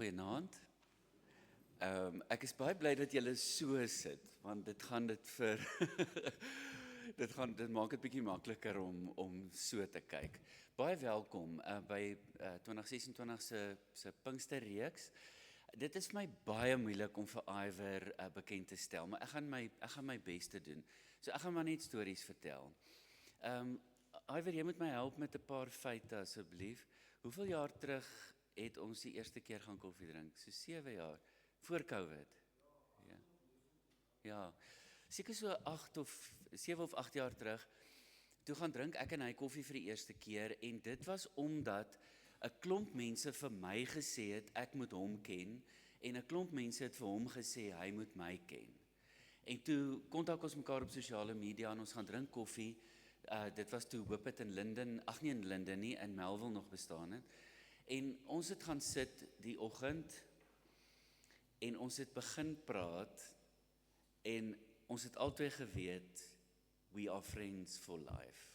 Goeienaand. Ek is baie bly dat julle so sit, want dit gaan dit vir dit maak dit bietjie makliker om so te kyk. Baie welkom by 2026 se Pinksterreeks. Dit is my baie moeilik om vir Iwer bekend te stel, maar ek gaan my bes te doen. So ek gaan maar net stories vertel. Iwer, jy moet my help met 'n paar feite asseblief. Hoeveel jaar terug het ons die eerste keer gaan koffie drink? So 7 jaar, voor COVID. Ja, seker so 7 of 8 jaar terug, toe gaan drink ek en hy koffie vir die eerste keer, en dit was omdat 'n klomp mense vir my gesê het, ek moet hom ken, en 'n klomp mense het vir hom gesê, hy moet my ken. En toe kontak ons mekaar op sosiale media, en ons gaan drink koffie. Dit was toe Hoop het in Linden, ag nie in Linden nie, in Melville nog bestaan het. En ons het gaan sit die oggend, en ons het begin praat, en ons het albei geweet, we are friends for life.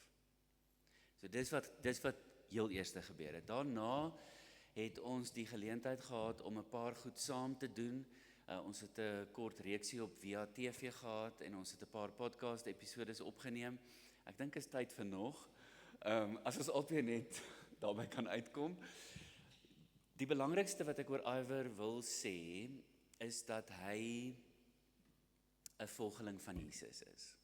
So dis wat heel eerste gebeur het. Daarna het ons die geleentheid gehad om 'n paar goed saam te doen. Ons het 'n kort reeksie op Via TV gehad, en ons het 'n paar podcast episodes opgeneem. Ek dink is tyd vir nog, as ons albei net daarby kan uitkom. Die belangrikste wat ek oor Iwer wil sê, is dat hy 'n volgeling van Jesus is.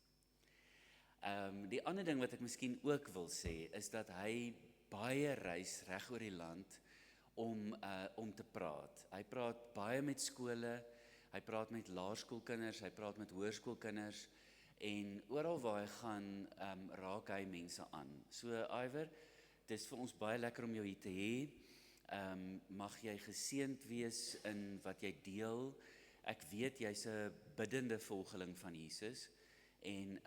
Die ander ding wat ek miskien ook wil sê, is dat hy baie reis reg oor die land om te praat. Hy praat baie met skole, hy praat met laerskoolkinders, hy praat met hoërskoolkinders, en oral waar hy gaan, raak hy mense aan. So Iwer, dit is vir ons baie lekker om jou hier te hê. Mag jy geseënd wees in wat jy deel. Ek weet jy's 'n biddende volgeling van Jesus, en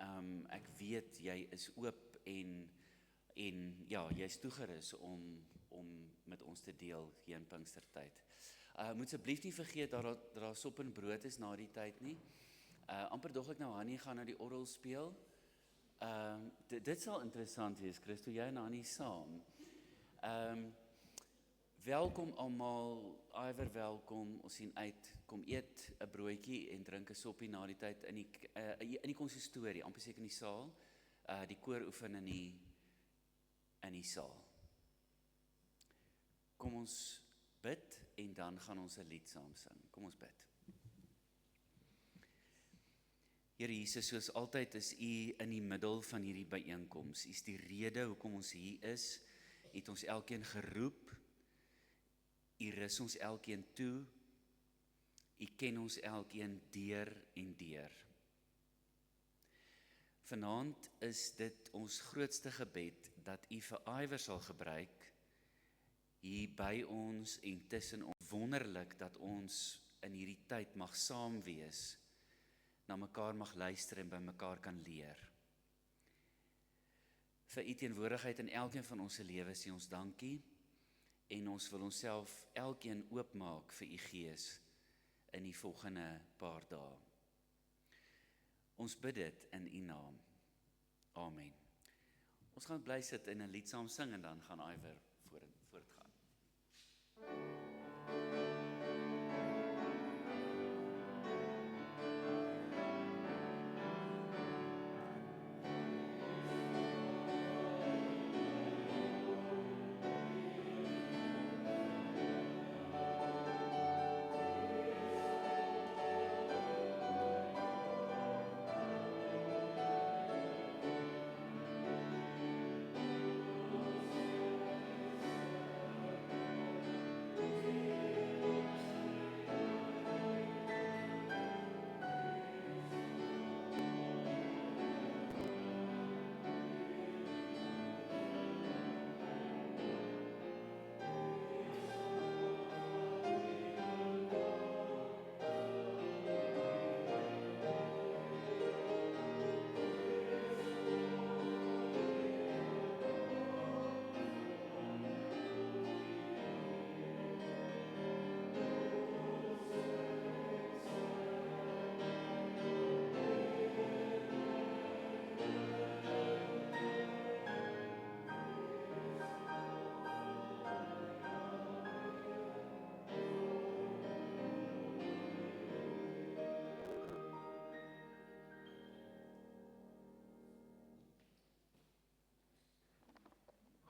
ek weet jy is oop en ja, jy's toegerus om met ons te deel hier in Pinkstertyd. Moet asseblief nie vergeet dat daar sop en brood is na die tyd nie. Amper dog ek nou Hannie gaan na die orgel speel. Dit sal interessant wees, Christo, jy en Hannie saam. Welkom almal, Iwer welkom, ons sien uit, kom eet 'n broodjie en drink 'n soppie na die tyd in die konsistorie, amper seker in die saal, die koor oefen in die saal. Kom ons bid, en dan gaan ons 'n lied saam sing. Kom ons bid. Here Jesus, soos altyd is U in die middel van hierdie byeenkoms. U is die rede hoekom ons hier is. U het ons elkeen geroep. U rus ons elkeen toe. U ken ons elkeen deur en deur. Vanaand is dit ons grootste gebed, dat U vir Iwer sal gebruik, hier by ons en tussen ons. Wonderlik dat ons in hierdie tyd mag saam wees, na mekaar mag luister en by mekaar kan leer. Vir U teenwoordigheid in elkeen van ons se lewens sê ons dankie, en ons wil onsself elkeen oopmaak vir U Gees in die volgende paar dae. Ons bid dit in U naam. Amen. Ons gaan bly sit en 'n lied saam sing, en dan gaan Iwer voortgaan.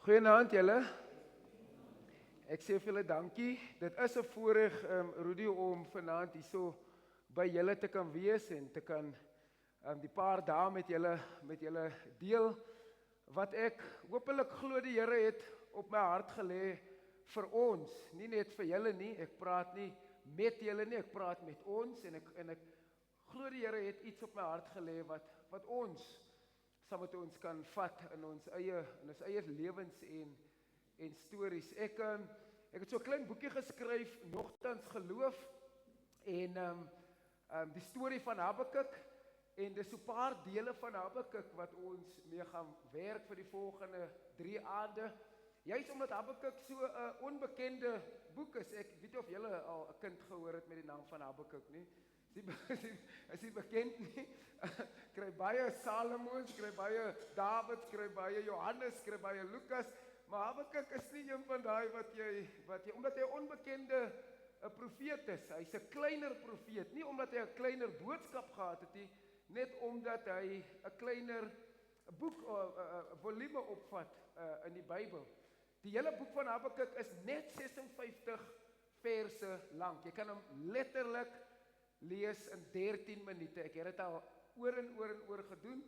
Goeienaand julle. Ek sê vir julle dankie. Dit is 'n voorreg, Rudy, om vanaand hierso by julle te kan wees en te kan die paar dae met julle deel wat ek hopelik glo die Here het op my hart gelê vir ons, nie net vir julle nie. Ek praat nie met julle nie, ek praat met ons en ek glo die Here het iets op my hart gelê wat ons saam met ons kan vat in ons eie lewens en stories. Ek het so 'n klein boekie geskryf, Nogtans Geloof, en die storie van Habakuk, en dis so 'n paar dele van Habakuk wat ons mee gaan werk vir die volgende 3 aande. Juist omdat Habakuk so 'n onbekende boek is. Ek weet nie of julle al 'n kind gehoor het met die naam van Habakuk nie. Is nie bekend nie. Kry baie Salomons, kry baie Davids, kry baie Johannes, kry baie Lukas, maar Habakuk is nie een van daai wat jy omdat hy 'n onbekende 'n profeet is. Hy's 'n kleiner profeet, nie omdat hy 'n kleiner boodskap gehad het nie, net omdat hy 'n kleiner boek, 'n volume opvat in die Bybel. Die hele boek van Habakuk is net 56 verse lank. Jy kan hom letterlik lees in 13 minute. Ek het dit al oor en oor gedoen.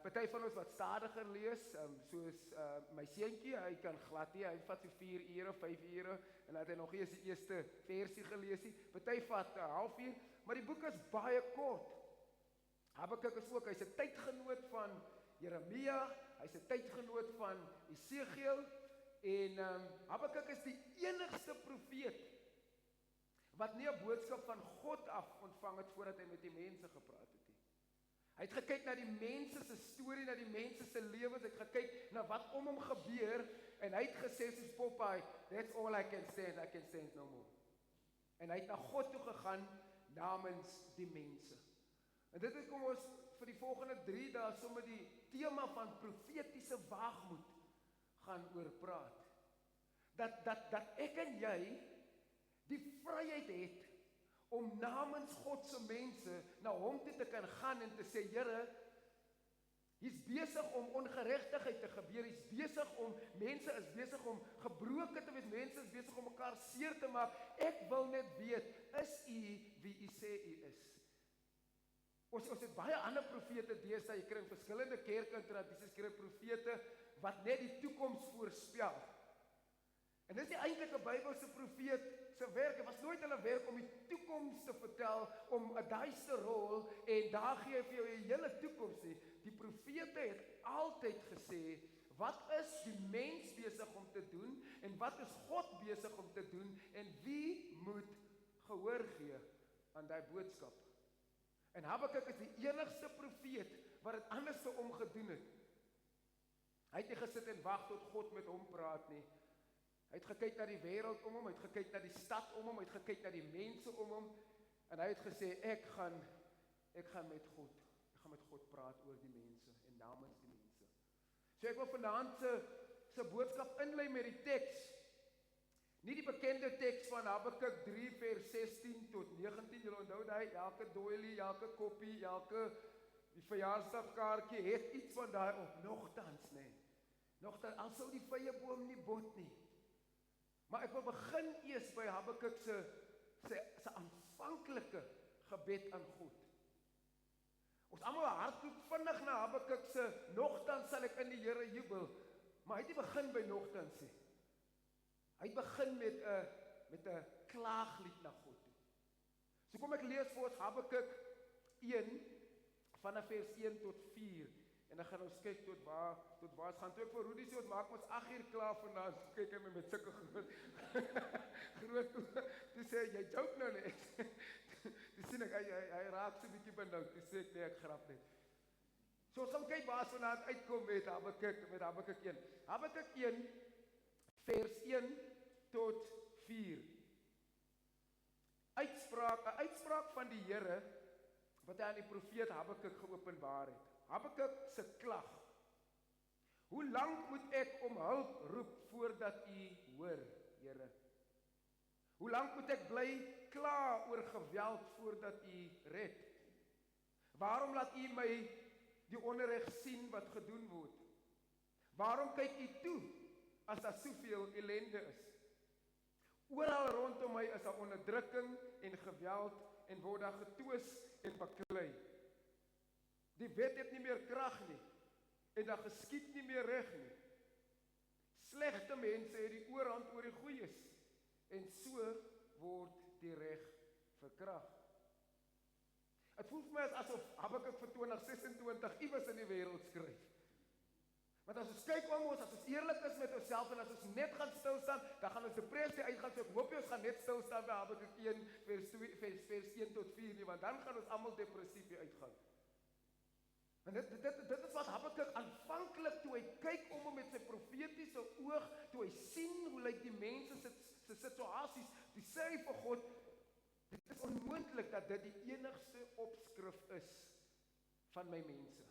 Party van ons wat stadiger lees, soos my seentjie, hy kan glad nie, hy vat so 4 ure, 5 ure, en dat hy nog eers die eerste versie gelees het. Party vat 'n halfuur, maar die boek is baie kort. Habakuk is ook, hy's 'n tydgenoot van Jeremia, hy's 'n tydgenoot van Esegiel, en Habakuk is die enigste profeet wat nie 'n boodskap van God af ontvang het voordat hy met die mense gepraat het nie. Hy het gekyk na die mense se storie, na die mense se lewens, hy het gekyk na wat om hom gebeur, en hy het gesê soos Popeye, that's all I can stand no more. En hy het na God toe gegaan namens die mense. En dit is kom ons vir die volgende 3 dae sommer die tema van profetiese waagmoed gaan oor praat. Dat ek en jy die vryheid het om namens God se mense na hom toe te kan gaan en te sê, Here, hier's besig om ongeregtigheid te gebeur, mense is besig om gebroken te wees, mense is besig om mekaar seer te maak. Ek wil net weet, is u wie u sê u is? Ons het baie ander profete deesdae, jy kry in verskillende kerke en tradisies kry profete wat net die toekoms voorspel. En dis nie eintlik 'n Bybelse profeet se werk, dit was nooit hulle werk om die toekoms te vertel, om 'n duister rol, en daar gee hy vir jou 'n hele toekoms nie. Die profete het altyd gesê, wat is die mens besig om te doen, en wat is God besig om te doen, en wie moet gehoor gee aan daai boodskap. En Habakuk is die enigste profeet wat dit anders so omgedoen het. Hy het nie gesit en wag tot God met hom praat nie. Hy het gekyk na die wêreld om hom, hy het gekyk na die stad om hom, hy het gekyk na die mense om hom, en hy het gesê, ek gaan met God praat oor die mense en namens die mense. So ek wil vanaand se boodskap inlei met die teks. Nie die bekende teks van Habakuk 3 vers 16 tot 19, julle onthou daai, elke doilie, elke koppie, die verjaarsdagkaartjie het iets van daai op, nogtans, nee. Nogtans, al sou die vrye boom nie bot nie. Maar ek wil begin eers by Habakuk se aanvanklike gebed aan God. Ons almal hardloop vinnig na Habakuk se nogtans sal ek in die Here jubel, maar hy het nie begin by nogtans nie. Hy begin met 'n klaaglied na God toe. So kom ek lees vir ons Habakuk 1 vanaf vers 1 tot 4. En dan gaan ons kyk tot waar ons gaan. Toe ek vir Rudy sê, ons maak ons 8 uur klaar vanaand. Kyk hy met sulke groot toe sê jy joke nou net. Toe sien ek hy raak so 'n bietjie benoud. Toe sê ek nee, ek grap net. So ons gaan kyk waar ons vanaand uitkom met Habakuk 1. Habakuk 1 vers 1 tot 4. 'n uitspraak van die Here wat hy aan die profeet Habakuk geopenbaar het. Habakuk se klag. Hoe lank moet ek om hulp roep voordat u hoor, Here? Hoe lank moet ek bly kla oor geweld voordat u red? Waarom laat u my die onreg sien wat gedoen word? Waarom kyk u toe as daar soveel ellende is? Oral rondom my is daar onderdrukking en geweld en word daar getwis en baklei. Die wet het nie meer krag nie en daar geskied nie meer reg nie. Slegte mense het die oorhand oor die goeies en so word die reg verkrag. Het voel vir my asof Habakuk vir 2026 iewers in die wêreld skryf. Want as ons kyk om ons, as ons eerlik is met onsself en as ons net gaan stilstaan, dan gaan ons depressie uitgaan. So ek hoop ons gaan net stilstaan by Habakuk 1 vers 1 tot 4 nie, want dan gaan ons almal depressief uitgaan. En dit is wat Habakuk aanvanklik toe hy kyk om hom met sy profetiese oog, toe hy sien hoe lyk die mense se situasies, toe sê hy vir God, dit is onmoontlik dat dit die enigste opskrif is van my mense.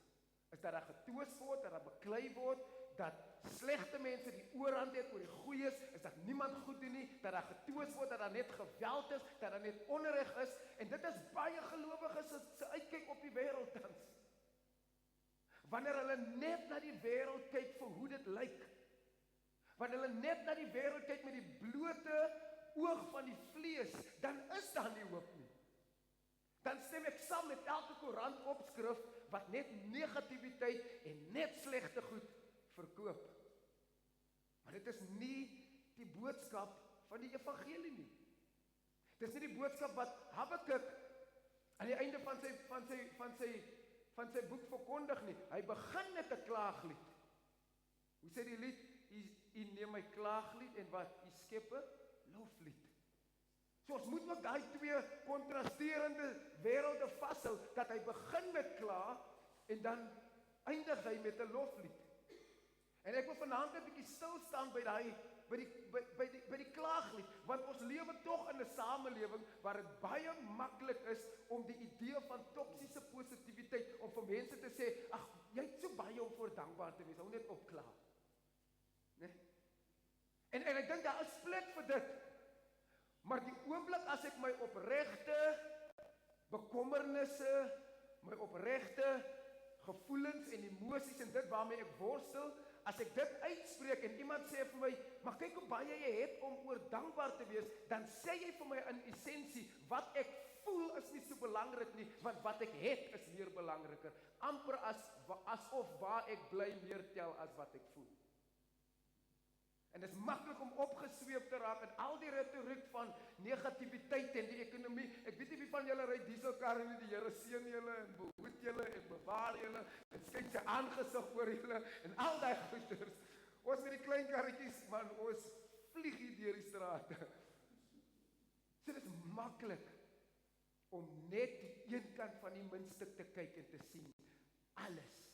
Is dat daar getwis word, dat daar beklei word, dat slegte mense die oorhand het oor die goeies, is dat niemand goed doen nie, dat daar getwis word, dat daar net geweld is, dat daar net onreg is, en dit is baie gelowiges se uitkyk op die wêreld tans. Wanneer hulle net na die wêreld kyk vir hoe dit lyk, wanneer hulle net na die wêreld kyk met die blote oog van die vlees, dan is daar nie hoop nie. Dan stem ek saam met elke koerant opskrif wat net negativiteit en net slegte goed verkoop. Maar dit is nie die boodskap van die evangelie nie. Dit is nie die boodskap wat Habakuk aan die einde van sy boek verkondig nie. Hy begin met 'n klaaglied. Hoe sê die lied? U neem my klaaglied en wat? U skep 'n loflied. So ons moet ook daai twee kontrasterende wêrelde vashou, dat hy begin met kla en dan eindig hy met 'n loflied. En ek wil vanaand 'n bietjie stil staan by die klaaglied, want ons lewe tog in 'n samelewing waar dit baie maklik is om die idee van toksiese positiwiteit, om vir mense te sê, ag, jy het so baie om voor dankbaar te wees, hou net op kla. Nee? En ek dink daar is plek vir dit. Maar die oomblik as ek my opregte bekommernisse, my opregte gevoelens en emosies en dit waarmee ek worstel, as ek dit uitspreek en iemand sê vir my, maar kyk hoe baie jy het om oor dankbaar te wees, dan sê jy vir my in essensie, wat ek voel is nie so belangrik nie, want wat ek het is meer belangriker. Amper asof waar ek bly meer tel as wat ek voel. En dit is maklik om opgesweep te raak in al die retoriek van negativiteit en die ekonomie. Ek weet nie wie van julle ry dieselkarre nie, die Here seën julle en behoed julle en bewaar julle en skyn sy aangesig oor julle en al daai goeders. Ons met die klein karretjies, man, ons vlieg hier deur die strate. So dit is maklik om net die een kant van die muntstuk te kyk en te sien. Alles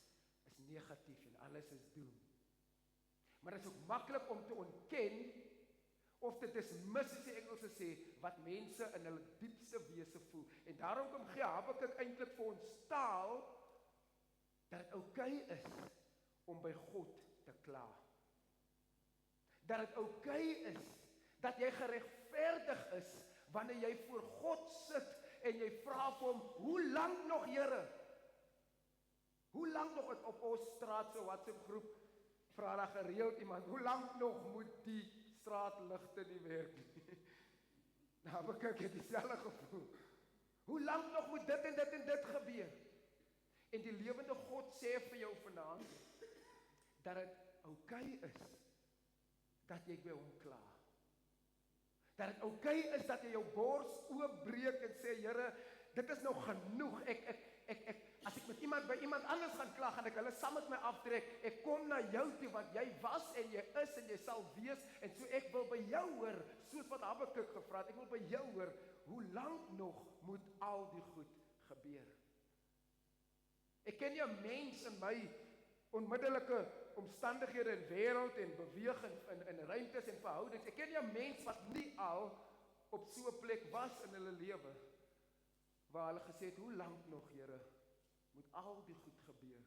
is negatief en alles is doem. Maar dit is ook maklik om te ontken of te dismiss, soos die Engelse sê, wat mense in hulle diepste wese voel. En daarom kom gee Habakuk eintlik vir ons taal dat dit oukei is om by God te kla. Dat dit oukei is dat jy geregverdig is wanneer jy voor God sit en jy vra vir hom, hoe lank nog, Here? Hoe lank nog het op ons straat so WhatsApp groep vra daar gereeld iemand, hoe lank nog moet die straatligte nie werk nie? Nou, maar kyk, het dieselfde gevoel. Hoe lank nog moet dit en dit en dit gebeur? En die lewende God sê vir jou vanaand, dat het oukei is, dat jy by hom kla. Dat het oukei is, dat jy jou bors oopbreek en sê, Here, dit is nou genoeg, as ek met by iemand anders gaan kla, gaan ek hulle saam met my aftrek, ek kom na jou toe, want jy was en jy is en jy sal wees, en so ek wil by jou hoor, soos wat Habakuk gevra het, ek wil by jou hoor, hoe lank nog moet al die goed gebeur? Ek ken jy 'n mens in my onmiddellike omstandighede in wêreld en beweeg in ruimtes en verhoudings, ek ken jy 'n mens wat nie al op so 'n plek was in hulle lewe, waar hulle gesê het, hoe lank nog, Here, moet al die goed gebeur?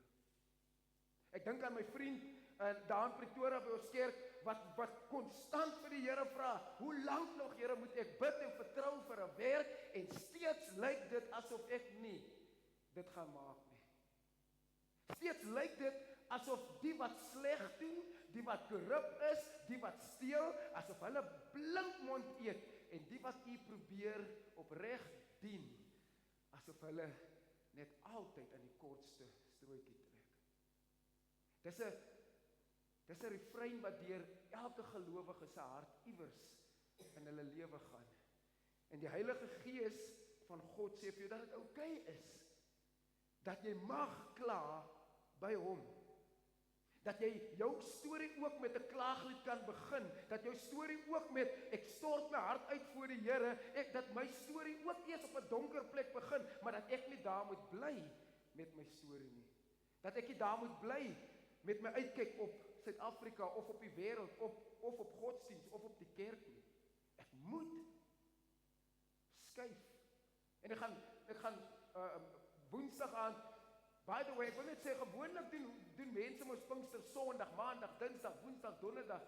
Ek dink aan my vriend daar in Pretoria by ons kerk, wat konstant vir die Here vra, hoe lank nog, Here, moet ek bid en vertrou vir 'n werk, en steeds lyk dit asof ek nie dit gaan maak nie. Steeds lyk dit asof die wat sleg doen, die wat korrup is, die wat steel, asof hulle blinkmond eet, en die wat u probeer opreg dien, asof hulle net altyd aan die kortste strooitjie trek. Dis 'n refrein wat deur elke gelowige se hart iewers in hulle lewe gaan. En die Heilige Gees van God sê vir jou dat dit oukei is, dat jy mag kla by hom. Dat jy jou storie ook met 'n klaaglied kan begin, dat jou storie ook met ek stort my hart uit voor die Here, dat my storie ook eers op 'n donker plek begin, maar dat ek nie daar moet bly met my storie nie. Dat ek nie daar moet bly met my uitkyk op Suid-Afrika of op die wêreld of op godsdiens of op die kerk nie. Ek moet skuif. En ek gaan Woensdag aan. By the way, ek wil net sê, gewoonlik doen mense mos Pinkster Sondag, Maandag, Dinsdag, Woensdag, Donderdag.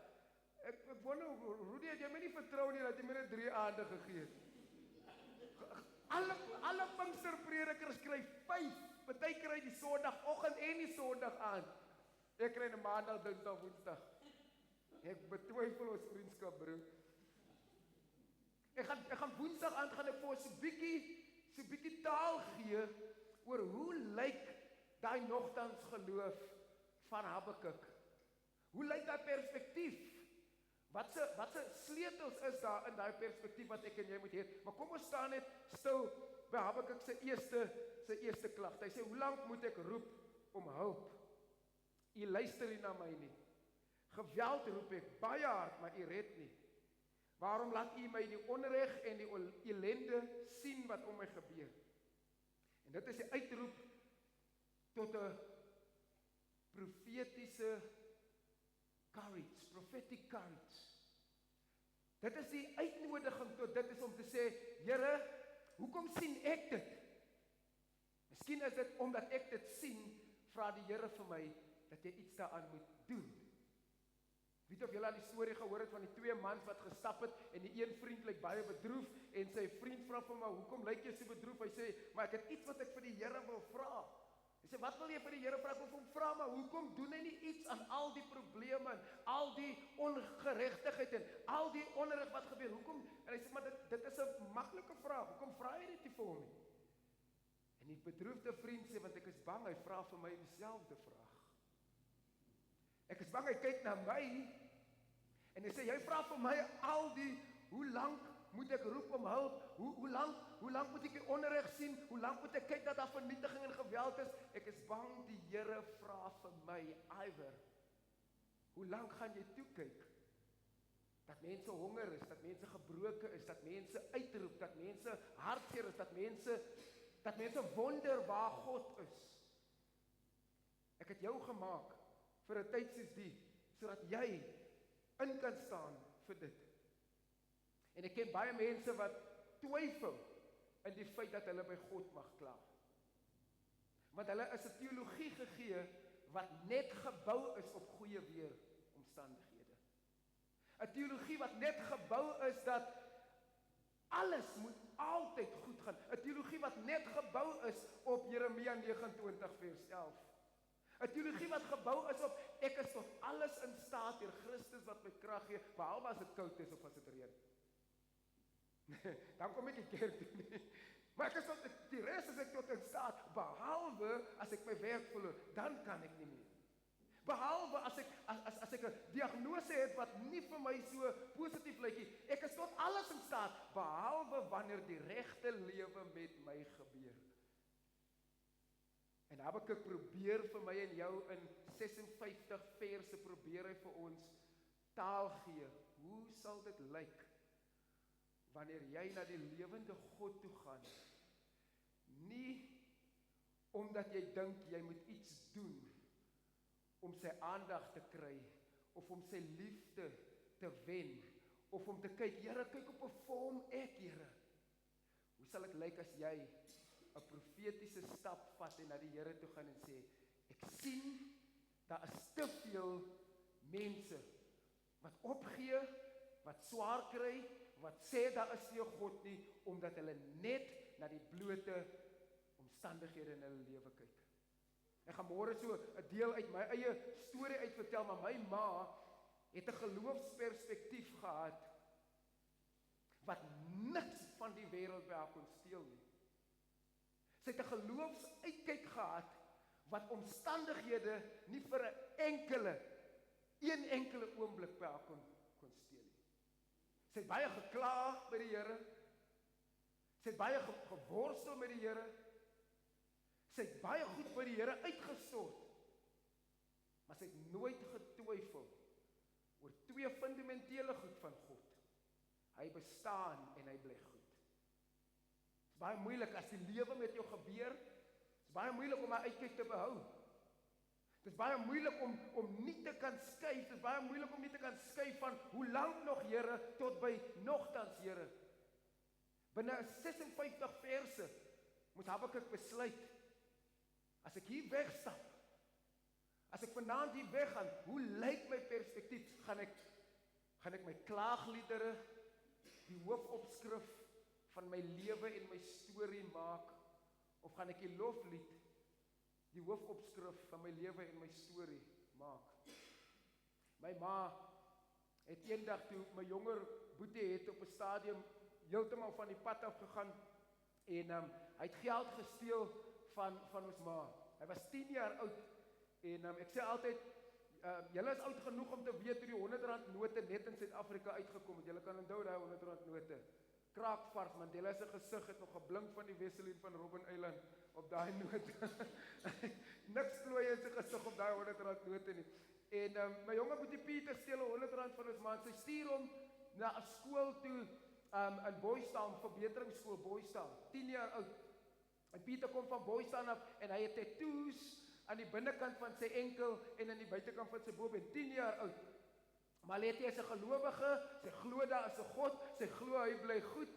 Ek wonder, Rudy, het jy my nie vertrou nie dat jy my net 3 aande gegee het? Alle Pinksterpredikers kry 5. Party kry die Sondagoggend en die Sondag aan. Ek kry 'n Maandag, Dinsdag, Woensdag. Ek betwyfel ons vriendskap, bro. Ek gaan Woensdag aan gaan ek vir ons so 'n bietjie taal gee oor hoe lyk daai nogtans geloof van Habakuk. Hoe lyk daai perspektief? Wat se sleutels is daar in daai perspektief wat ek en jy moet hê? Maar kom ons staan net stil by Habakuk se eerste klagte. Hy sê, hoe lank moet ek roep om hulp? U luister nie na my nie. Geweld roep ek baie hard, maar u red nie. Waarom laat u my die onreg en die ellende sien wat om my gebeur? En dit is die uitroep tot 'n profetiese courage, prophetic courage. Dit is die uitnodiging tot dit is om te sê, Here, hoekom sien ek dit? Miskien is dit omdat ek dit sien, vra die Here vir my dat jy iets daaraan moet doen. Weet of julle al die storie gehoor het van die 2 mans wat gestap het en die een vriend lyk baie bedroef en sy vriend vra vir hom, hoekom lyk jy so bedroef? Hy sê, maar ek het iets wat ek vir die Here wil vra. Hy sê, wat wil jy vir die Here vra? Ek wil vir hom vra, maar hoekom doen hy nie iets aan al die probleme en al die ongeregtigheid en al die onreg wat gebeur? Hoekom? En hy sê, maar dit is 'n maklike vraag. Hoekom vra jy dit nie vir hom nie? En die bedroefde vriend sê, want ek is bang hy vra vir my dieselfde vraag. Ek is bang hy kyk na my en hy sê, jy vra vir my al die, hoe lank moet ek roep om hulp? Hoe lank moet ek die onreg sien? Hoe lank moet ek kyk dat daar vernietiging en geweld is? Ek is bang die Here vra vir my, Iwer, hoe lank gaan jy toe kyk? Dat mense honger is, dat mense gebroken is, dat mense uitroep, dat mense hartseer is, dat mense wonder waar God is. Ek het jou gemaak vir 'n tyd soos die, sodat jy in kan staan vir dit. En ek ken baie mense wat twyfel in die feit dat hulle by God mag kla. Want hulle is 'n teologie gegee wat net gebou is op goeie weeromstandighede. 'n Teologie wat net gebou is dat alles moet altyd goed gaan. 'n Teologie wat net gebou is op Jeremia 29 vers 11. 'n Teologie wat gebou is op, ek is tot alles in staat deur Christus wat my krag gee, behalwe as dit koud is of as dit reën. Dan kom ek nie kerk toe nie. Maar ek is tot, die rest is ek tot in staat, behalwe as ek my werk verloor, dan kan ek nie meer. Behalwe as ek 'n diagnose het wat nie vir my so positief lyk nie, ek is tot alles in staat, behalwe wanneer die regte lewe met my gebeur. En Habakuk probeer vir my en jou in 56 verse probeer hy vir ons taal gee. Hoe sal dit lyk wanneer jy na die lewende God toe gaan? Nie omdat jy dink jy moet iets doen om sy aandag te kry of om sy liefde te wen of om te kyk, Here, kyk op 'n vorm ek, Here. Hoe sal dit lyk as jy 'n profetiese stap vat en na die Here toe gaan en sê, ek sien, daar is te veel mense wat opgee, wat swaar kry, wat sê daar is nie 'n God nie, omdat hulle net na die blote omstandighede in hulle lewe kyk. Ek gaan môre so 'n deel uit my eie storie uitvertel, maar my ma het 'n geloofsperspektief gehad wat niks van die wêreld by haar kon steel nie. Sy het 'n geloofsuitkyk gehad wat omstandighede nie vir 'n enkele oomblik by haar kon steel nie. Sy het baie gekla by die Here. Sy het baie geworstel met die Here. Sy het baie goed by die Here uitgestort. Maar sy het nooit getwyfel oor twee fundamentele goed van God. Hy bestaan en hy bly goed. Dit is baie moeilik as die lewe met jou gebeur. Dit is baie moeilik om 'n uitkyk te behou. Dit is baie moeilik om nie te kan skuif. Dit is baie moeilik om nie te kan skuif van hoe lank nog, Here, tot by nogtans, Here. Binne 56 verse moet Habakuk besluit, as ek hier wegstap, as ek vanaand hier weggaan, hoe lyk my perspektief? Gaan ek my klaagliedere die hoofopskrif van my lewe en my storie maak, of gaan ek die loflied die hoofopskrif van my lewe en my storie maak? My ma het eendag toe my jonger boetie het op 'n stadium heeltemal van die pad af gegaan en hy het geld gesteel van ons ma. Hy was 10 jaar oud en ek sê altyd, julle is oud genoeg om te weet hoe die R100 note net in Suid-Afrika uitgekom het. Julle kan onthou daai R100 note. Kraakvars, Mandela se gesig het nog geblink van die Wesseline van Robben Island op daai note. Niks plooi in sy gesig op daai R100 note nie. En my jonge boetie Pieter steel R100 van ons man. Sy stuur hom na 'n skool toe in Boystown, verbeteringsskool Boystown, 10 jaar oud. En Pieter kom van Boystown af en hy het tattoos aan die binnekant van sy enkel en aan die buitekant van sy boobeen, 10 jaar oud. Maar Letty is 'n gelowige, sy glo daar is 'n God, sy glo hy bly goed.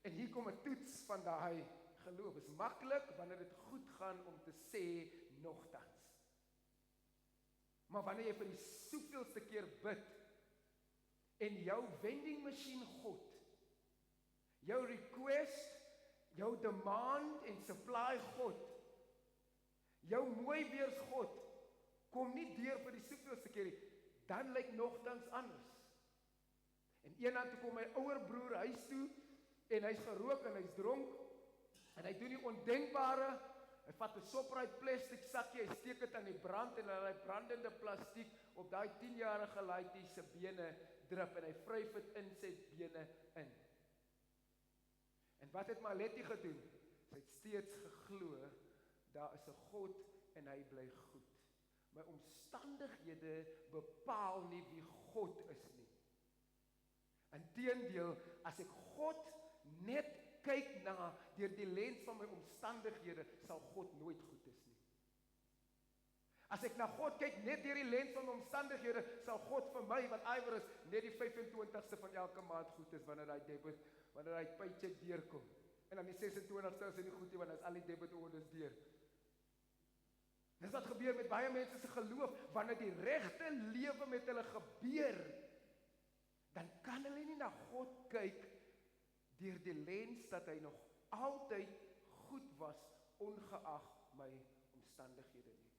En hier kom 'n toets van daai geloof. Dit is maklik wanneer dit goed gaan om te sê nogtans. Maar wanneer jy vir die soveelste keer bid en jou vending machine God, jou request, jou demand en supply God, jou mooi weers God, kom nie deur vir die soveelste keer nie, dan lyk nogtans anders. En eendag toe kom my ouer broer huis toe, en hy's gerook en hy's dronk, en hy doen die ondenkbare, hy vat 'n Shoprite plastic sakkie, hy steek dit aan die brand, en hy brandende plastiek op daai 10-jarige laaitjie se bene drup, en hy vryf dit in sy bene in. En wat het Maletti gedoen? Sy het steeds geglo, daar is 'n God en hy bly goed. My omstandighede bepaal nie wie God is nie. Inteendeel, as ek God net kyk na deur die lens van my omstandighede, sal God nooit goed is nie. As ek na God kyk net deur die lens van my omstandighede, sal God vir my, wat iwer is, net die 25ste van elke maand goed is, wanneer hy paycheck deurkom. En dan die 26ste is hy nie goed nie, want dan is al die debit orders deur. Dis wat gebeur met baie mense se geloof, wanneer die regte lewe met hulle gebeur, dan kan hulle nie na God kyk deur die lens dat hy nog altyd goed was, ongeag my omstandighede nie.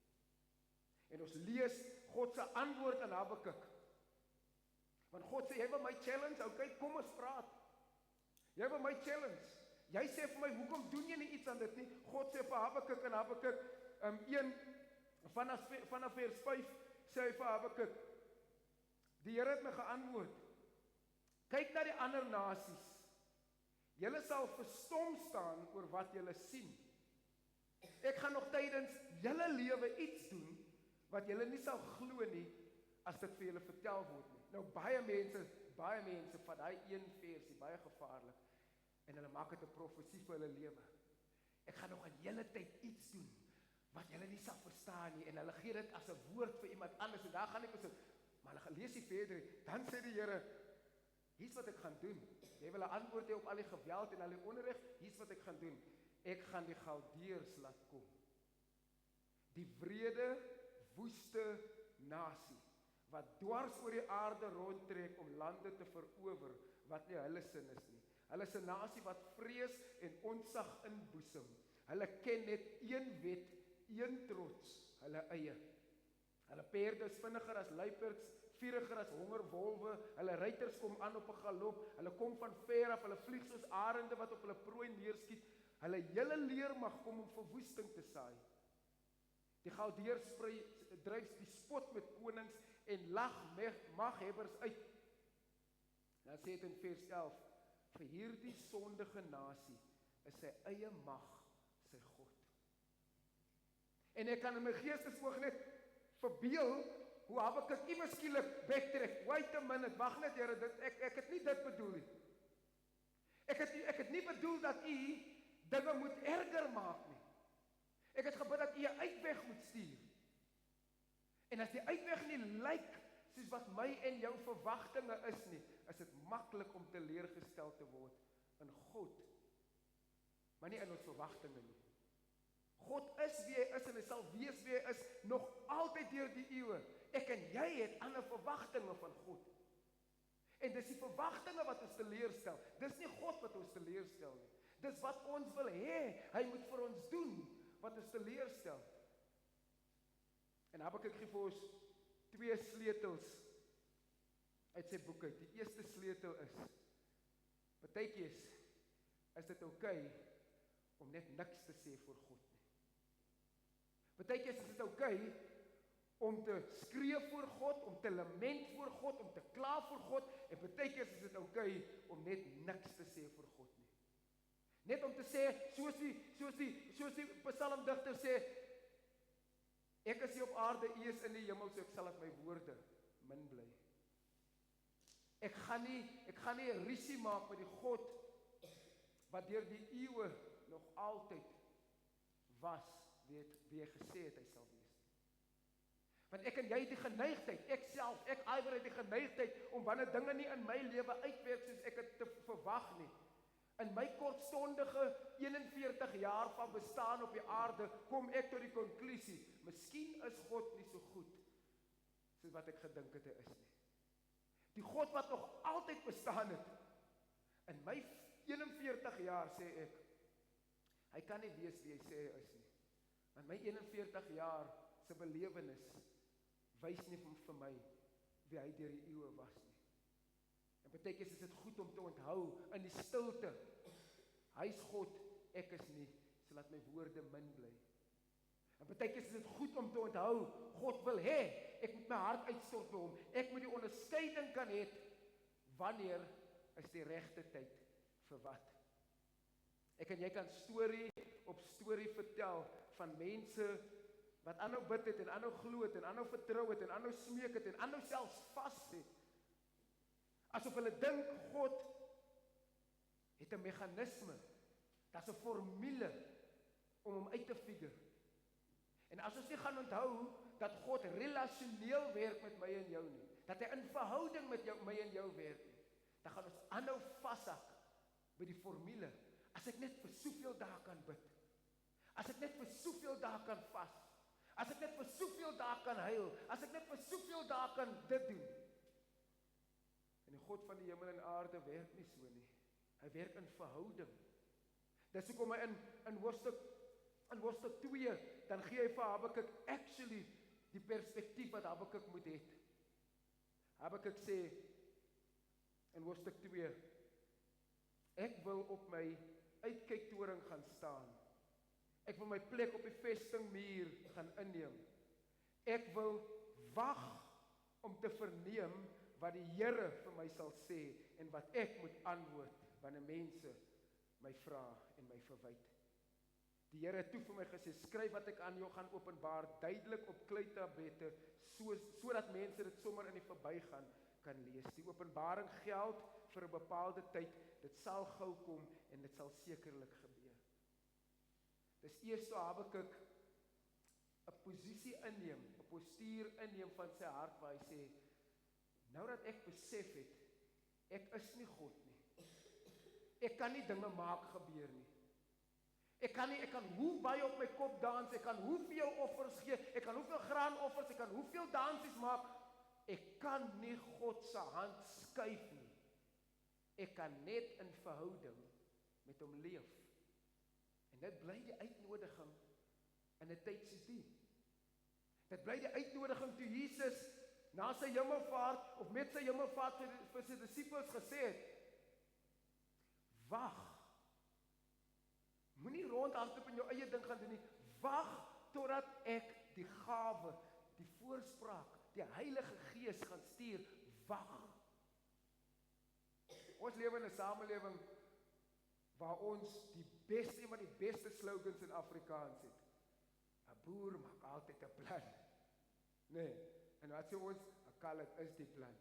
En ons lees God se antwoord aan Habakuk. Want God sê, jy wil my challenge, okay, kom ons praat. Jy wil my challenge. Jy sê vir my, hoekom doen jy nie iets aan dit nie? God sê vir Habakuk en Habakuk 1 vanaf vers 5 sê hy vir Habakuk, die Here het my geantwoord, kyk na die ander nasies, julle sal verstom staan oor wat julle sien. Ek gaan nog tydens julle lewe iets doen, wat julle nie sal glo nie, as dit vir julle vertel word nie. Nou baie mense van daai een versie, baie gevaarlik, en hulle maak dit 'n profesie vir hulle lewe. Ek gaan nog aan julle tyd iets doen, wat julle nie sal verstaan nie, en hulle gee dit as 'n woord vir iemand anders, en daar gaan ek so, maar hulle lees nie verder, dan sê die Here, hier's wat ek gaan doen, jy wil 'n antwoord hê op al die geweld en al die onreg, hier's wat ek gaan doen, ek gaan die Galdeërs laat kom, die wrede, woeste nasie, wat dwars oor die aarde rondtrek om lande te verower, wat nie hulle sin is nie. Hulle is 'n nasie wat vrees en ontzag inboesem. Hulle ken net een wet, een trots. hulle eie. Hulle perde is vinniger as luiperds, vieriger as hongerwolwe, hulle ruiters kom aan op 'n galop, hulle kom van ver af, hulle vlieg soos arende wat op hulle prooi neerskiet, hulle hele leermag kom om verwoesting te saai. Die Galdeërs dryf die spot met konings en lag maghebbers uit. Dan sê dit in vers 11, vir hierdie sondige nasie is sy eie mag sy God. En ek kan in my geestesoog net verbeel hoe Habakuk iewers skielik wegtrek. Wait a minute, wag net Here, ek het nie dit bedoel nie. Ek het nie bedoel dat u dinge moet erger maak nie. Ek het gebid dat u 'n uitweg moet stuur. En as die uitweg nie lyk soos wat my en jou verwagtinge is nie, is dit maklik om teleurgestel te word in God, maar nie in ons verwagtinge nie. God is wie hy is en hy sal wees wie hy is nog altyd deur die eeue. Ek en jy het ander verwagtinge van God. En dis die verwagtinge wat ons teleurstel. Dis nie God wat ons teleurstel nie. Dis wat ons wil hê hy moet vir ons doen wat ons teleurstel. En Habakuk gee vir ons 2 sleutels uit sy boek uit. Die eerste sleutel is, partykeer is dit oukei om net niks te sê vir God nie. Partykeer is dit oukei om te skree voor God, om te lament voor God, om te kla voor God, en partykeer is dit oukei om net niks te sê vir God nie. Net om te sê, soos die psalmdigter sê, ek is hier op aarde, u is in die hemel, so ek sal uit my woorde min bly. Ek gaan nie 'n rusie maak met die God wat deur die eeue nog altyd was, wie hy gesê het hy sal wees. Want ek en jy het die geneigtheid, ek iwer het die geneigtheid om wanneer dinge nie in my lewe uitwerk soos ek het te verwag nie. In my kortstondige 41 jaar van bestaan op die aarde, kom ek tot die konklusie, miskien is God nie so goed soos wat ek gedink het hy is nie. Die God wat nog altyd bestaan het, in my 41 jaar sê ek, hy kan nie wees wie hy sê hy is nie. Want my 41 jaar se belewenis wys nie vir my wie hy deur die eeue was nie. En partykeer is dit goed om te onthou in die stilte, hy is God, ek is nie, so laat my woorde min bly. En partykeer is dit goed om te onthou, God wil hê, ek moet my hart uitstort vir hom, ek moet die onderskeiding kan hê, wanneer is die regte tyd vir wat. Ek en jy kan storie op storie vertel van mense wat aanhou bid het en aanhou glo het en aanhou vertrou het en aanhou smeek het en aanhou selfs vas het. Asof hulle dink God het 'n meganisme, daar's 'n formule om hom uit te figure. En as ons nie gaan onthou dat God relasioneel werk met my en jou nie, dat hy in verhouding met my en jou werk nie, dan gaan ons aanhou vashak by die formule. As ek net vir soveel dae kan bid, as ek net vir soveel dae kan vas, as ek net vir soveel dae kan huil, as ek net vir soveel dae kan dit doen. En die God van die hemel en aarde werk nie so nie. Hy werk in verhouding. Dis hoekom hy in hoofstuk 2, dan gee hy vir Habakuk actually die perspektief wat Habakuk moet hê. Habakuk sê in hoofstuk 2, ek wil op my uitkyktoring gaan staan. Ek wil my plek op die vestingmuur gaan inneem. Ek wil wag om te verneem wat die Here vir my sal sê en wat ek moet antwoord wanneer mense my vra en my verwyd. Die Here het toe vir my gesê, skryf wat ek aan jou gaan openbaar, duidelik op kleitablette, sodat mense dit sommer in die verbygaan kan lees. Die openbaring geld vir 'n bepaalde tyd, dit sal gou kom en dit sal sekerlik gebeur. Dis eers toe Habakuk 'n posisie inneem, 'n postuur inneem van sy hart waar hy sê, nou dat ek besef het, ek is nie God nie. Ek kan nie dinge maak gebeur nie. Ek kan hoe baie op my kop dans, ek kan hoeveel offers gee, ek kan hoeveel graanoffers, ek kan hoeveel dansies maak, ek kan nie God se hand skuif nie. Ek kan net in verhouding met hom leef. En dit bly die uitnodiging in 'n tyd soos die. Dit bly die uitnodiging toe Jesus na sy hemelvaart of met sy hemelvaart vir sy disippels gesê het: Wag. Moenie rondhardloop en jou eie ding gaan doen nie. Wag totdat ek die gawe, die voorspraak, die Heilige Gees gaan stuur. Wag. Ons lewe in 'n samelewing waar ons een van die beste slogans in Afrikaans het. 'n Boer maak altyd 'n plan. Nee, en wat sê ons? 'n Kalk is die plan.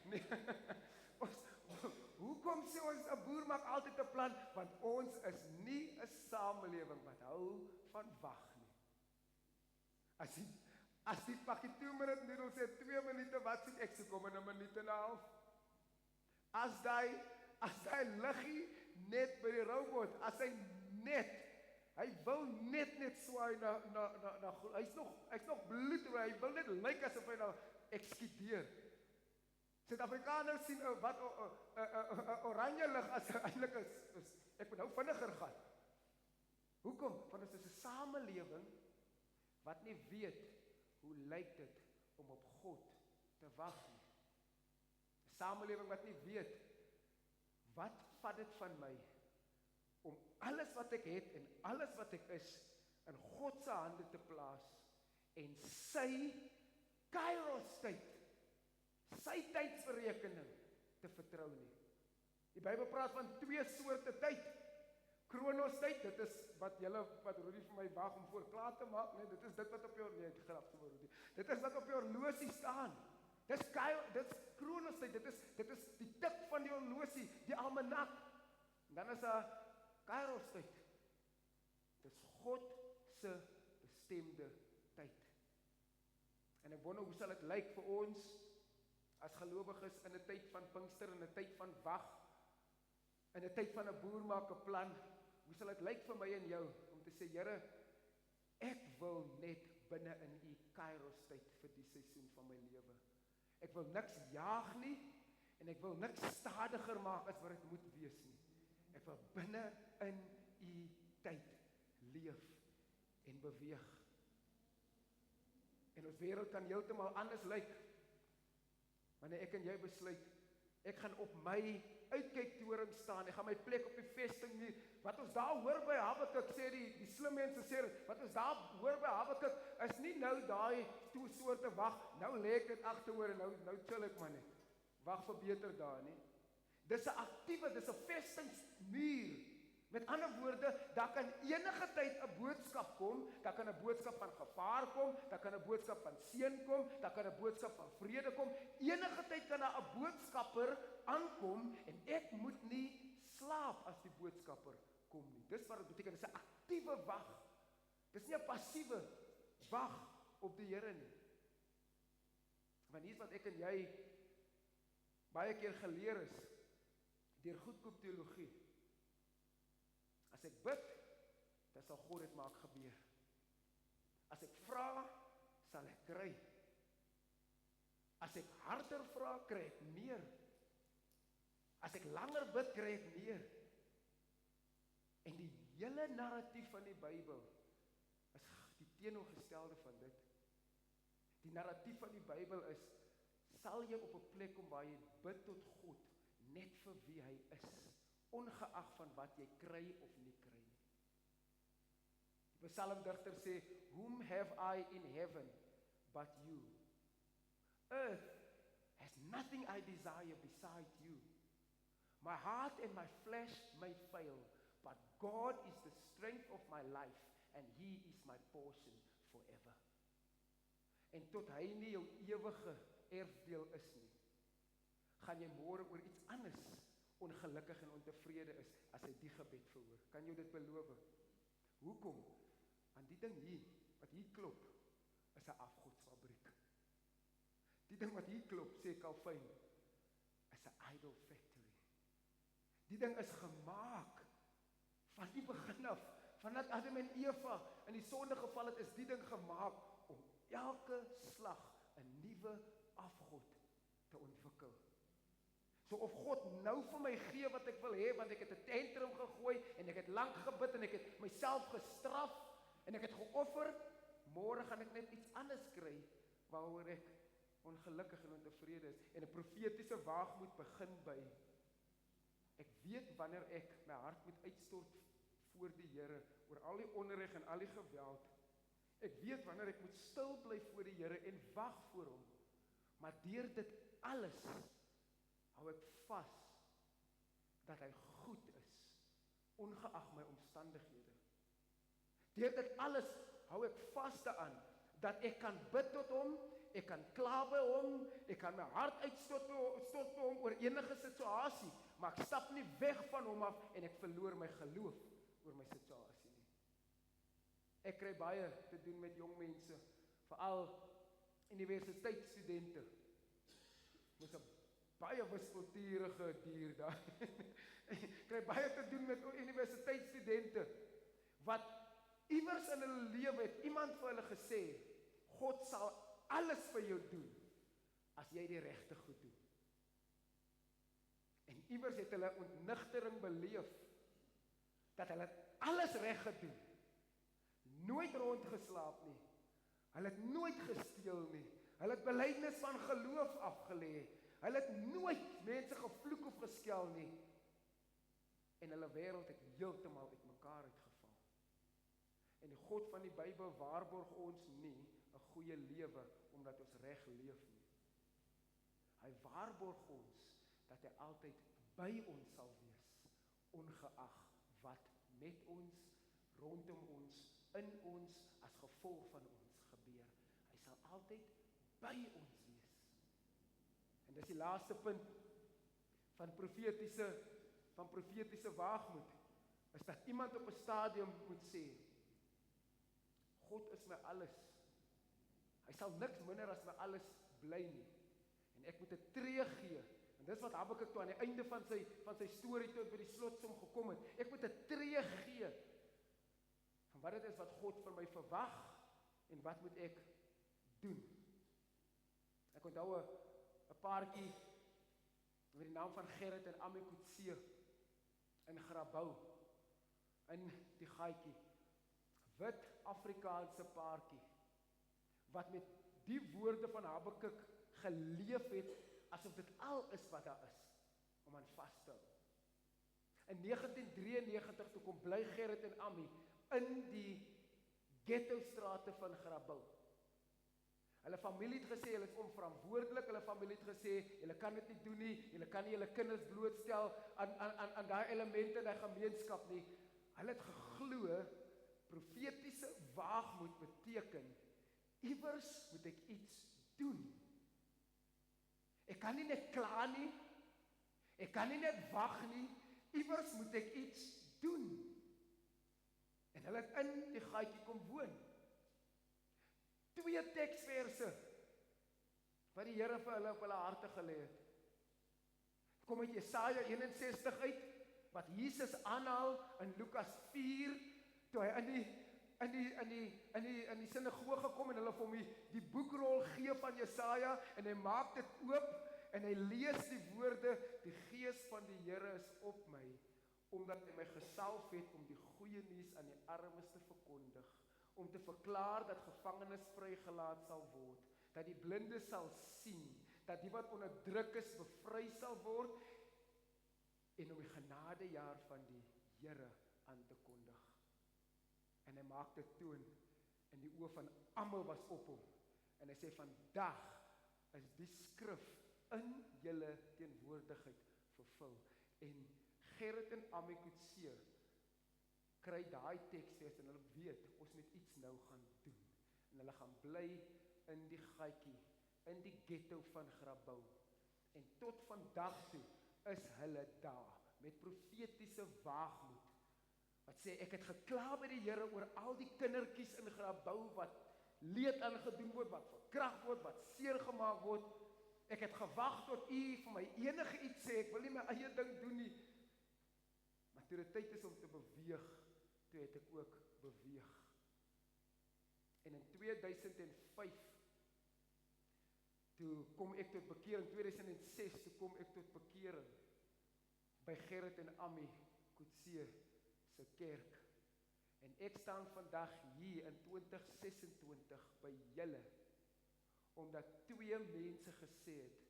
Nee. Hoekom sê ons 'n boer maak altyd 'n plan? Want ons is nie 'n samelewing wat hou van wag nie. As die pakkie 2-minute noedels sê 2 minute, wat sê ek? Kom in 'n minuut en 'n half. As daai liggie net by die robot, as hy wil net swaai na hy's nog bloed, hy wil net lyk asof hy nou ekskideer. Suid-Afrikaners sien wat oranje lig as eintlik is ek moet nou vinniger gaan. Hoekom? Want dit is 'n samelewing wat nie weet hoe lyk dit om op God te wag nie. 'n Samelewing wat nie weet wat vat dit van my om alles wat ek het en alles wat ek is in God se hande te plaas en sy Kairos tyd, sy tydsberekening te vertrou nie. Die Bybel praat van 2 soorte tyd. Kronos tyd, dit is wat Rudy vir my wag om voor klaar te maak, nee, dit is dit wat op jou Rudy. Dit is wat op jou horlosie staan. Dis Kronos tyd, dit is die tik van die horlosie, die almanak. En dan is daar Kairos tyd. Dis God se bestemde tyd. En ek wonder hoe sal dit lyk vir ons as gelowiges in 'n tyd van Pinkster, in 'n tyd van wag, in 'n tyd van 'n boer maak 'n plan. Hoe sal dit lyk vir my en jou om te sê, Here, ek wil net binne in U Kairos tyd vir die seisoen van my lewe. Ek wil niks jaag nie en ek wil niks stadiger maak as wat dit moet wees nie. Ek wil binne in U tyd leef en beweeg. En ons wêreld kan heeltemal anders lyk wanneer ek en jy besluit, ek gaan op my uitkyktoring staan, ek gaan my plek op die vestingmuur, wat ons daar hoor by Habakuk, sê die slim mense sê, wat ons daar hoor by Habakuk, is nie nou daai twee soorte wag, nou lê ek dit agteroor en nou chill ek maar net, wag vir beter dae nie. Dis 'n aktiewe, dis 'n vestingsmuur. Met ander woorde, daar kan enige tyd 'n boodskap kom, daar kan 'n boodskap van gevaar kom, daar kan 'n boodskap van seën kom, daar kan 'n boodskap van vrede kom. Enige tyd kan daar 'n boodskapper aankom en ek moet nie slaap as die boodskapper kom nie. Dis wat dit beteken, dis 'n aktiewe wag. Dis nie 'n passiewe wag op die Here nie. Want hier's wat ek en jy baie keer geleer is deur goedkoop teologie. As ek bid, dan sal God dit maak gebeur. As ek vra, sal ek kry. As ek harder vra, kry ek meer. As ek langer bid, kry ek meer. En die hele narratief van die Bybel is die teenoorgestelde van dit. Die narratief van die Bybel is, sal jy op 'n plek kom waar jy bid tot God, net vir wie hy is, ongeag van wat jy kry of nie kry nie. Die psalmdigter sê, whom have I in heaven but you? Earth has nothing I desire beside you. My heart and my flesh may fail, but God is the strength of my life and He is my portion forever. En tot hy nie jou ewige erfdeel is nie, gaan jy môre oor iets anders ongelukkig en ontevrede is as hy die gebed verhoor. Kan jy dit beloof? Hoekom? Want die ding hier, wat hier klop, is 'n afgodsfabriek. Die ding wat hier klop, sê Calvin, is 'n idol factory. Die ding is gemaak van die begin af, vandat Adam en Eva in die sonde geval het, is die ding gemaak om elke slag 'n nuwe afgod te ontwikkel. So of God nou vir my gee wat ek wil hê, want ek het 'n tantrum gegooi en ek het lank gebid en ek het myself gestraf en ek het geoffer, môre gaan ek net iets anders kry waaroor ek ongelukkig en ontevrede is. En 'n profetiese waagmoed begin by ek weet wanneer ek my hart moet uitstort voor die Here oor al die onreg en al die geweld. Ek weet wanneer ek moet stil bly voor die Here en wag vir hom. Maar deur dit alles hou ek vas dat hy goed is, ongeag my omstandighede. Deur dit alles hou ek vas daaraan dat ek kan bid tot hom, ek kan kla by hom, ek kan my hart uitstort by hom oor enige situasie, maar ek stap nie weg van hom af en ek verloor my geloof oor my situasie nie. Ek kry baie te doen met jong mense, veral universiteitsstudente. Met 'n baie wispelturige dier daar. Ek kry baie te doen met universiteitsstudente wat iewers in hulle lewe het iemand vir hulle gesê, God sal alles vir jou doen as jy die regte goed doen. En iewers het hulle ontnigtering beleef dat hulle alles reg gedoen. Nooit rondgeslaap nie. Hulle het nooit gesteel nie. Hulle het belydenis van geloof afgelê. Hulle het nooit mense gevloek of geskel nie. En hulle wêreld het heeltemal uitmekaar uitgeval. En die God van die Bybel waarborg ons nie 'n goeie lewe omdat ons reg leef nie. Hy waarborg ons dat hy altyd by ons sal wees, ongeag wat met ons, rondom ons, in ons, as gevolg van ons gebeur. Hy sal altyd by ons wees. En dis die laaste punt van profetiese waagmoed, is dat iemand op 'n stadium moet sê, God is my alles. Hy sal niks minder as my alles bly nie. En ek moet 'n tree gee. En dis wat Habakuk toe aan die einde van sy storie toe by die slotsom gekom het. Ek moet 'n tree gee van wat dit is wat God van my verwag en wat moet ek doen. Ek onthou 'n paartjie met die naam van Gerrit en Ami Kutse in Grabouw in die Gaatjie. Wit Afrikaanse paartjie wat met die woorde van Habakuk geleef het asof dit al is wat daar is om aan vas te hou. In 1993 toe kom bly Gerrit en Ami in die ghetto strate van Grabouw. Hulle familie het gesê hulle is onverantwoordelik, hulle familie het gesê julle kan dit nie doen nie, julle kan nie julle kinders blootstel aan daai elemente in die gemeenskap nie. Hulle het geglo profetiese waagmoed beteken iewers moet ek iets doen. Ek kan nie net kla nie. Ek kan nie net wag nie. Iewers moet ek iets doen. En hulle het in die gaatjie kom woon. 2 teksverse wat die Here vir hulle op hulle harte gelê het. Kom uit Jesaja 61 uit wat Jesus aanhaal in Lukas 4 toe hy in die sinagoge kom en hulle vir hom die boekrol gee van Jesaja en hy maak dit oop en hy lees die woorde, die Gees van die Here is op my omdat hy my gesalf het om die goeie nuus aan die armes te verkondig, om te verklaar dat gevangenes vrygelaat sal word, dat die blinde sal sien, dat die wat onderdruk is bevry sal word en om die genadejaar van die Here aan te kondig. En hy maak dit toon en die oë van almal was op hom. En hy sê vandag is die skrif in julle teenwoordigheid vervul. En Gerrit en Ami Kutse kry daai teksvers en hulle weet ons moet iets nou gaan doen. En hulle gaan bly in die gaatjie, in die ghetto van Grabouw. En tot vandag toe is hulle daar met profetiese waagmoed. Wat sê, ek het gekla by die Here oor al die kindertjies in Grabouw wat leed aangedoen word, wat verkragt word, wat seer gemaak word. Ek het gewag tot u vir my enige iets sê, ek wil nie my eie ding doen nie. Maar toe dit tyd is om te beweeg, toe het ek ook beweeg. En in 2005, toe kom ek tot bekering, 2006, toe kom ek tot bekering, by Gerrit en Ami Kutse se kerk. En ek staan vandag hier in 2026 by julle, omdat 2 mense gesê het,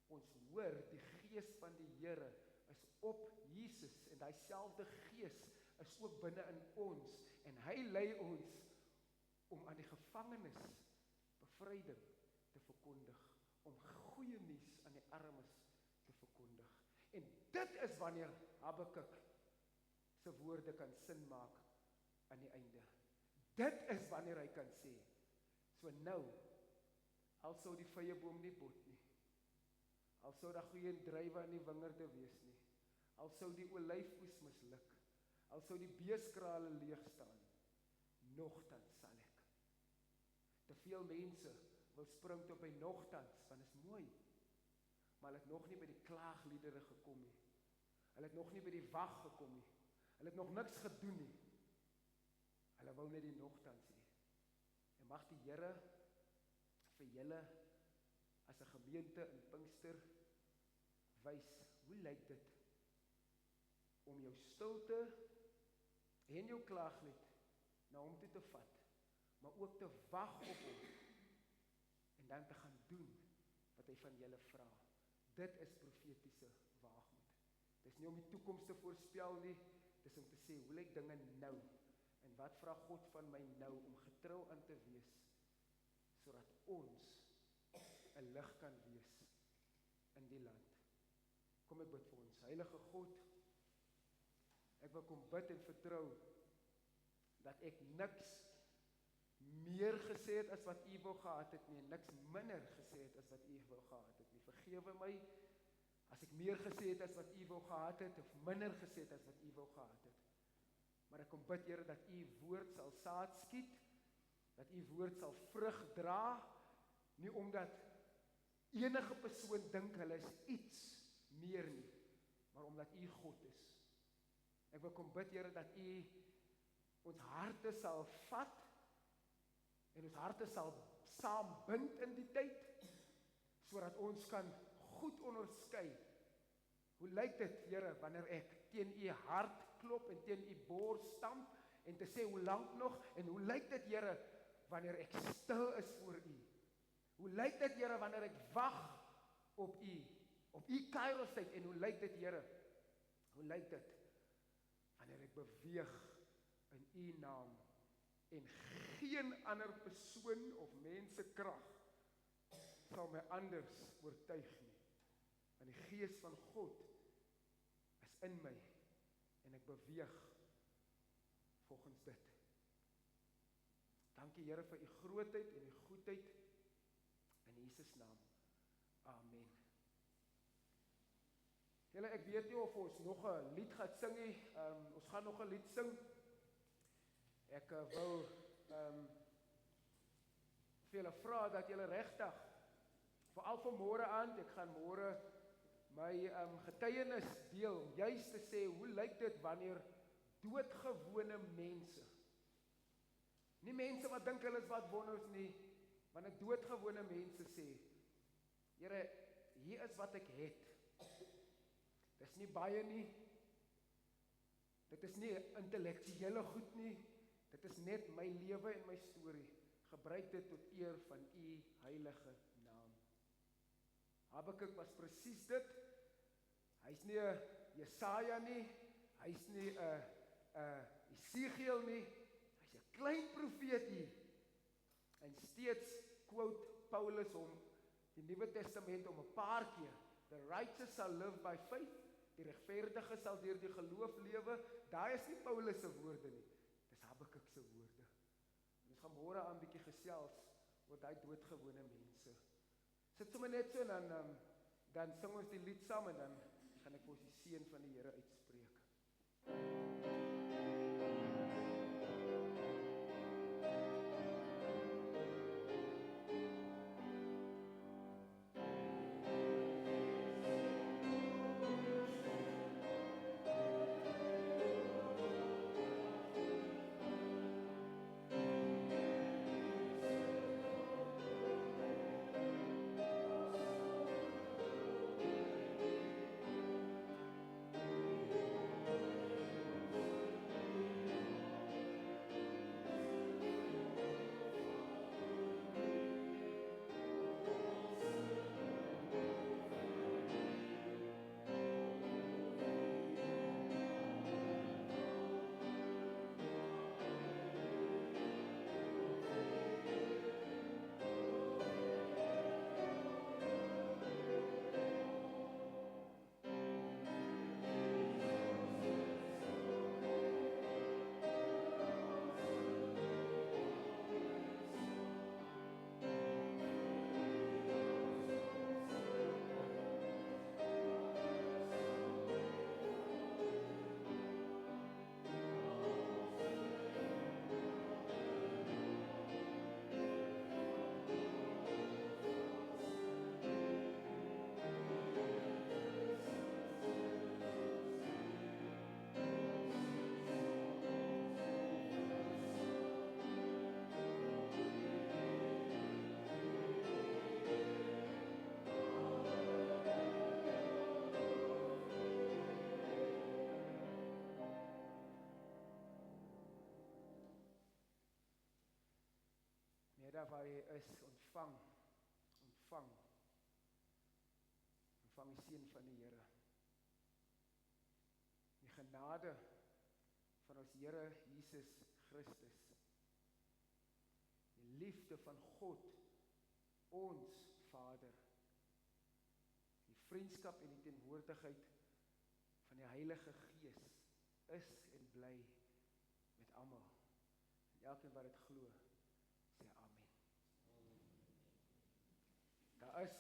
ons hoor die gees van die Here is op Jesus, en daai selfde gees is ook binne in ons, en hy lei ons om aan die gevangenes bevryding te verkondig, om goeie nuus aan die armes te verkondig. En dit is wanneer Habakuk se woorde kan sin maak aan die einde. Dit is wanneer hy kan sê, so nou, al sou die vyeboom nie bot nie, al sou daar geen druiwe in die wingerde wees nie, al sou die olyfoes misluk, al sou die beeskrale leeg staan, nogtans sal ek. Te veel mense wil spring tot by nogtans, want is mooi, maar hulle het nog nie by die klaagliedere gekom nie. Hulle het nog nie by die wag gekom nie. Hulle het nog niks gedoen nie. Hulle wil net die nogtans hê. En mag die Here vir julle as 'n gemeente in Pinkster wys, hoe lyk dit om jou stilte en jou klaaglied na hom toe te vat, maar ook te wag op hom en dan te gaan doen wat hy van julle vra. Dit is profetiese waagmoed. Dis nie om die toekoms te voorspel nie, dis om te sê, hoe lyk dinge nou? En wat vra God van my nou om getrou aan te wees, sodat ons 'n lig kan wees in die land. Kom ek bid vir ons. Heilige God, ek wil kom bid en vertrou dat ek niks meer gesê het as wat U wou gehad het nie, en niks minder gesê het as wat U wou gehad het nie. Vergewe my as ek meer gesê het as wat U wou gehad het, of minder gesê het as wat U wou gehad het. Maar ek kom bid, Here, dat U woord sal saad skiet, dat U woord sal vrug dra, nie omdat enige persoon dink hulle is iets meer nie, maar omdat U God is. Ek wil kom bid, Here, dat U ons harte sal vat, en ons harte sal saambind in die tyd, sodat ons kan goed onderskei. Hoe lyk dit, Here, wanneer ek teen U hart klop en teen U bors stamp, en te sê, hoe lank nog, en hoe lyk dit, Here, wanneer ek stil is voor U? Hoe lyk dit, Here, wanneer ek wag op U Kairos tyd, en hoe lyk dit, Here, hoe lyk dit, wanneer ek beweeg in U naam, en geen ander persoon of mense krag sal my anders oortuig nie. Want die Gees van God is in my, en ek beweeg volgens dit. Dankie, Here, vir U grootheid en U goedheid, in Jesus naam. Amen. Julle, ek weet nie of ons nog 'n lied gaan sing nie. Ons gaan nog 'n lied sing. Ek wil vir julle vra dat julle regtig, veral vir môre aand, ek gaan môre my getuienis deel, om juist te sê, hoe lyk dit wanneer doodgewone mense, nie mense wat dink hulle is wat wonders nie, wanneer doodgewone mense sê, Here, hier is wat ek het. Dis nie baie nie, dit is nie intellektuele goed nie, dit is net my lewe en my storie. Gebruik dit tot eer van U heilige naam. Habakuk was presies dit. Hy's nie 'n Jesaja nie, hy's nie 'n Esegiel nie, hy's 'n klein profeet hier. En steeds quote Paulus hom die Nuwe Testament om 'n paar keer. The righteous shall live by faith, die regverdige sal deur die geloof lewe. Daai is nie Paulus se woorde nie, dis Habakuk se woorde. En ons gaan môre aan 'n bietjie gesels oor daai doodgewone mense. Sit sommer net so, en dan sing ons die lied saam, en dan gaan ek vir ons die seën van die Here uitspreek. Net daar waar jy is, ontvang die seën van die Here. Die genade van ons Here Jesus Christus, die liefde van God, ons Vader, die vriendskap en die teenwoordigheid van die Heilige Gees is en bly met almal. En elkeen wat dit glo, sê amen. Daar is